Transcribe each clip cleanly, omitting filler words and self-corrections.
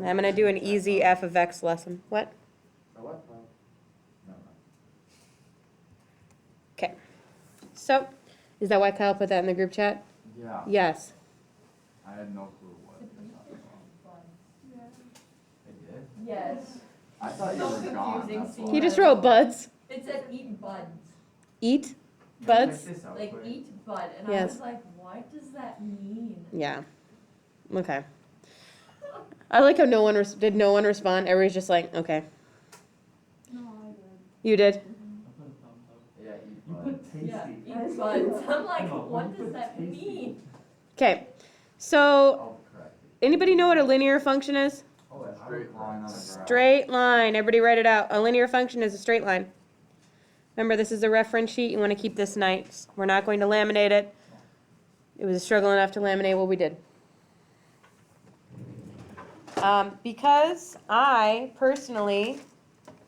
I'm going to do an easy f of x lesson. What? A what cloud? No, no. Okay. So, is that why Kyle put that in the group chat? Yeah. Yes. I had no clue what they're talking about. It did? Yes. I thought you were gone. confusing That's scene. why. He just wrote buds. It said eat buds. Eat Check buds. this out Like quick. eat bud. And I Yes. was like, what does that mean? Yeah. Okay. I like how no one did no one respond. Everybody's just like, okay. No, I did. You did? I put a thumbs up. Yeah, eat You buds. put tasty. Yeah, eat buds. I'm like, Come on, what you does put that tasty. mean? Okay. So, Oh, correct. anybody know what a linear function is? Oh, a straight line on a graph. Straight line. Everybody write it out. A linear function is a straight line. Remember, this is a reference sheet. You want to keep this nice. We're not going to laminate it. It was a struggle enough to laminate what we did. Because I, personally,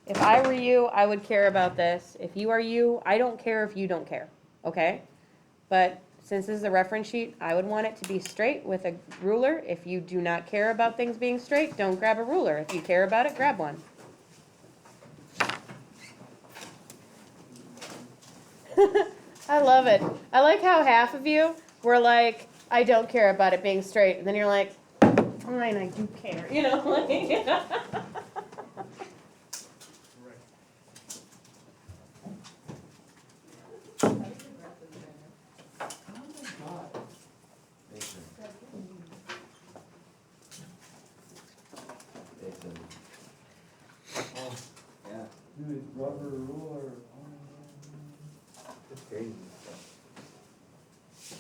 if I were you, I would care about this. If you are you, I don't care if you don't care. Okay? But since this is a reference sheet, I would want it to be straight with a ruler. If you do not care about things being straight, don't grab a ruler. If you care about it, grab one. I love it. I like how half of you were like, I don't care about it being straight. And then you're like, fine, I do care. You know, like, Jason. Jason. Oh, Yeah. dude, it's rubber ruler. It's crazy.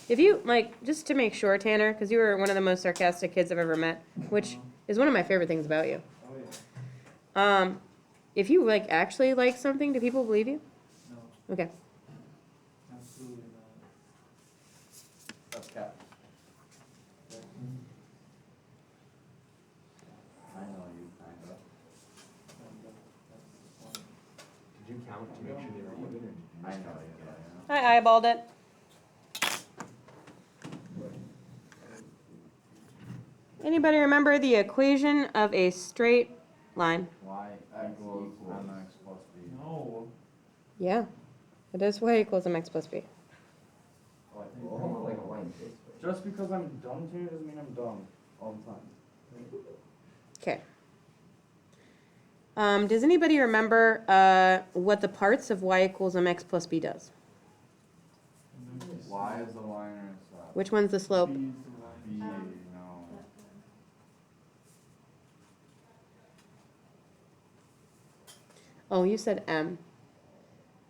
if you, like, just to make sure, Tanner, because you were one of the most sarcastic kids I've ever met, which is one of my favorite things about you. Oh, yeah. If you, like, actually like something, do people believe you? No, Okay. absolutely not. That's cap. I know you kind of. Did you count to make sure they were even? I know you. I eyeballed it. Anybody remember the equation of a straight line? Y equals mx plus b. No. Yeah. It is y equals mx plus b. Oh, I think Like a line face. just because I'm dumb to you doesn't mean I'm dumb all the time. Okay. Does anybody remember what the parts of y equals mx plus b does? Y is the line intercept. Which one's the slope? B is the B, line. no. Oh, you said m.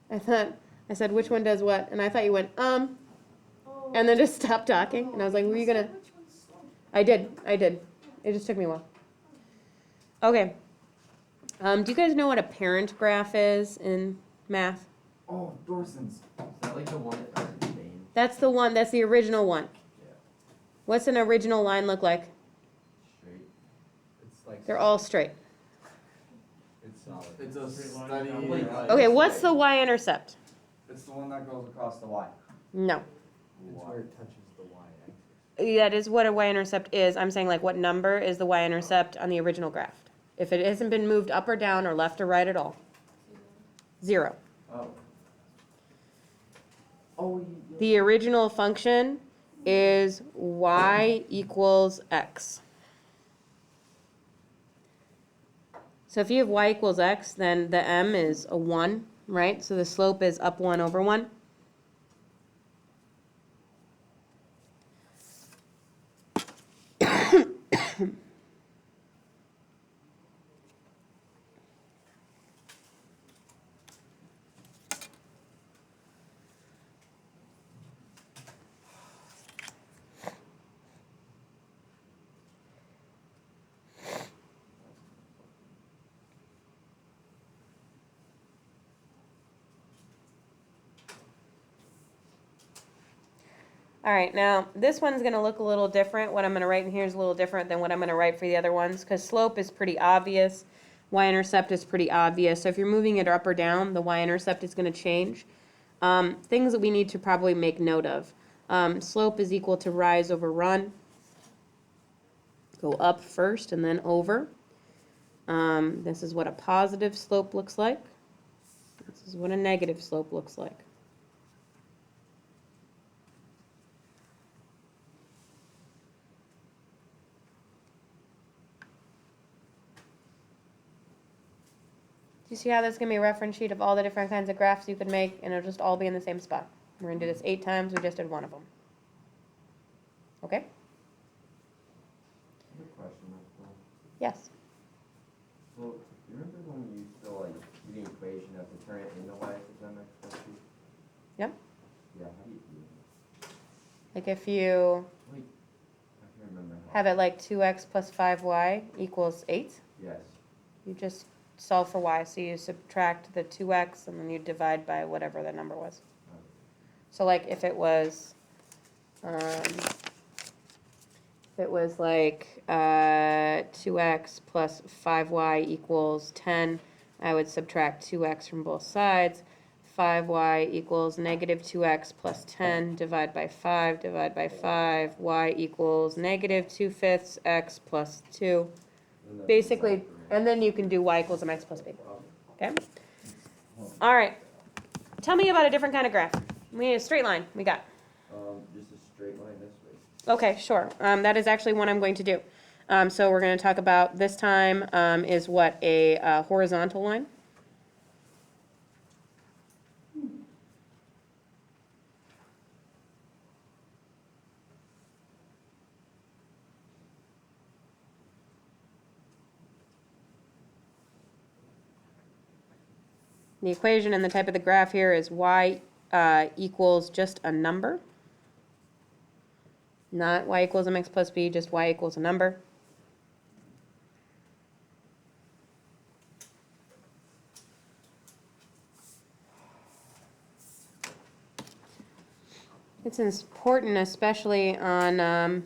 I said which one does what, and I thought you went and then just stopped talking, and I was like, were you gonna? I did. It just took me a while. Okay. Do you guys know what a parent graph is in math? Oh, Dorson's. Is that like the one that starts in Spain? That's the one. That's the original one. Yeah. What's an original line look like? Straight. It's like. They're all straight. It's solid. It's a Straight line study. down. Okay, what's the y-intercept? It's the one that goes across the Y. No. It's where it touches the y axis. That is what a y-intercept is. I'm saying, like, what number is the y-intercept on the original graph? If it hasn't been moved up or down or left or right at all. 0. Oh. Oh, The original function is y equals x. So if you have y equals x, then the m is a 1, right? So the slope is up 1 over 1. All right, now this one's going to look a little different. What I'm going to write in here is a little different than what I'm going to write for the other ones because slope is pretty obvious. Y-intercept is pretty obvious. So if you're moving it up or down, the y-intercept is going to change. Things that we need to probably make note of. Slope is equal to rise over run. go up first and then over. This is what a positive slope looks like. This is what a negative slope looks like. Do you see how this can be a reference sheet of all the different kinds of graphs you could make, and it'll just all be in the same spot? We're going to do this 8 times. We just did one of them. Okay? I have a question, Michael. Yes. So, you remember when we used to like do the equation of to turn it into y is m x plus b? Yep. Yeah, how do you do that? Like if you Like, I can't remember how. have it like 2x plus 5y equals 8, Yes. you just solve for y. So you subtract the 2x and then you divide by whatever the number was. So like if it was like 2x plus 5y equals 10, I would subtract 2x from both sides. 5y equals negative 2x plus 10, divide by 5, y equals negative 2/5 x plus 2. Basically, and then you can do y equals mx plus b. Okay? All right. Tell me about a different kind of graph. We need a straight line. We got. Just a straight line this way. Okay, sure. That is actually what I'm going to do. So we're going to talk about this time is what a horizontal line. The equation and the type of the graph here is y equals just a number. Not y equals mx plus b, just y equals a number. It's important, especially on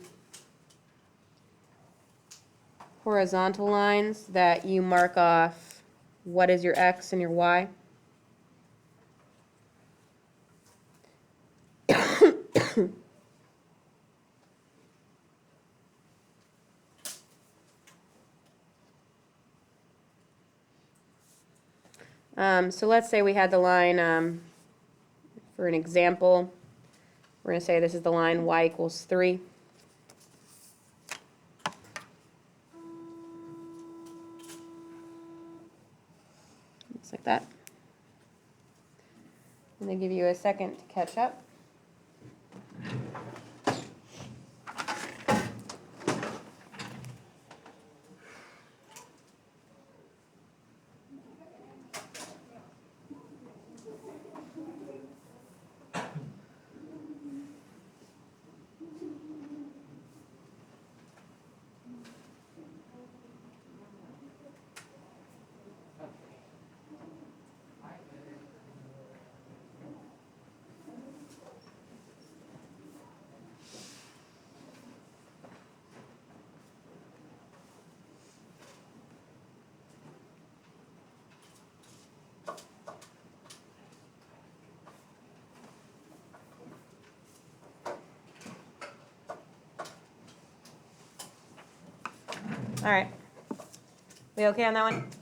horizontal lines, that you mark off what is your x and your y. So let's say we had the line, for an example, we're going to say this is the line y equals 3. Looks like that. And they give you a second to catch up. All right. We okay on that one?